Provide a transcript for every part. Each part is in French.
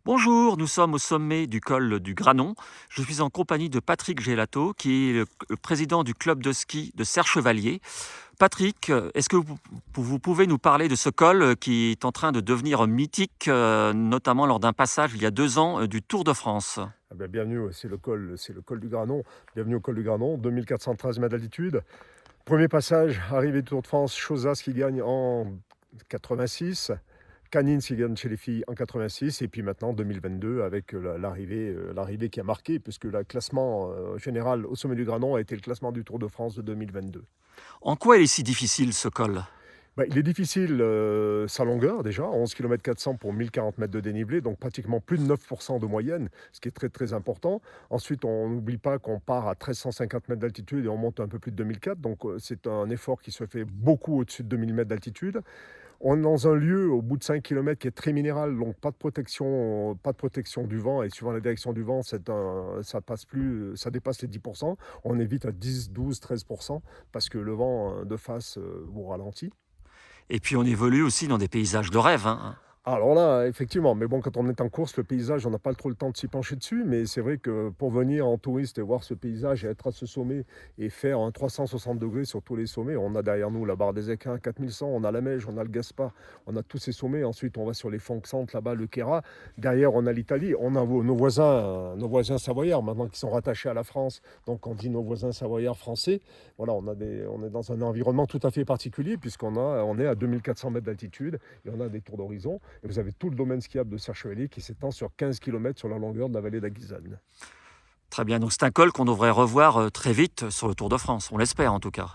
Bonjour, nous sommes au sommet du col du Granon. Je suis en compagnie de Patrick Gelato, qui est le président du club de ski de Serre-Chevalier. Patrick, est-ce que vous pouvez nous parler de ce col qui est en train de devenir mythique, notamment lors d'un passage il y a 2 ans du Tour de France? Ah ben, bienvenue, c'est le col du Granon. Bienvenue au col du Granon, 2413 mètres d'altitude. Premier passage, arrivée du Tour de France, Chozas qui gagne en 86, Canins qui gagne chez les filles en 86, et puis maintenant 2022 avec l'arrivée qui a marqué, puisque le classement général au sommet du Granon a été le classement du Tour de France de 2022. En quoi il est si difficile ce col? Bah, il est difficile, sa longueur déjà, 11 km 400 pour 1040 mètres de dénivelé, donc pratiquement plus de 9% de moyenne, ce qui est très très important. Ensuite, on n'oublie pas qu'on part à 1350 mètres d'altitude et on monte un peu plus de 2004, donc c'est un effort qui se fait beaucoup au-dessus de 2000 mètres d'altitude. On est dans un lieu au bout de 5 km qui est très minéral, donc pas de protection du vent, et suivant la direction du vent, ça passe plus, ça dépasse les 10%. On est vite à 10, 12, 13% parce que le vent de face vous ralentit. Et puis on évolue aussi dans des paysages de rêve, hein. Alors là, effectivement, mais bon, quand on est en course, le paysage, on n'a pas trop le temps de s'y pencher dessus, mais c'est vrai que pour venir en touriste et voir ce paysage et être à ce sommet et faire un 360 degrés sur tous les sommets, on a derrière nous la barre des Écrins, 4100, on a la Meige, on a le Gaspard, on a tous ces sommets. Ensuite, on va sur les Fonxantes, là-bas, le Queyras. Derrière, on a l'Italie, on a nos voisins savoyards, maintenant qui sont rattachés à la France. Donc, on dit nos voisins savoyards français. Voilà, on est dans un environnement tout à fait particulier, on est à 2400 mètres d'altitude et on a des tours d'horizon. Et vous avez tout le domaine skiable de Serre-Chevalier qui s'étend sur 15 km sur la longueur de la vallée d'Aguizane. Très bien, donc c'est un col qu'on devrait revoir très vite sur le Tour de France, on l'espère en tout cas.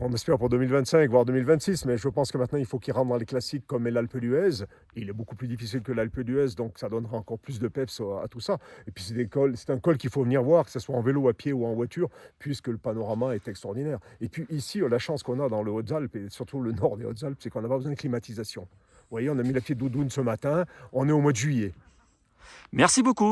On espère pour 2025, voire 2026, mais je pense que maintenant il faut qu'il rentre dans les classiques comme est l'Alpe d'Huez. Il est beaucoup plus difficile que l'Alpe d'Huez, donc ça donnera encore plus de peps à tout ça. Et puis c'est un col qu'il faut venir voir, que ce soit en vélo, à pied ou en voiture, puisque le panorama est extraordinaire. Et puis ici, la chance qu'on a dans le Hautes-Alpes, et surtout le nord des Hautes-Alpes, c'est qu'on n'a pas besoin de climatisation. Vous voyez, on a mis la petite doudoune ce matin, on est au mois de juillet. Merci beaucoup.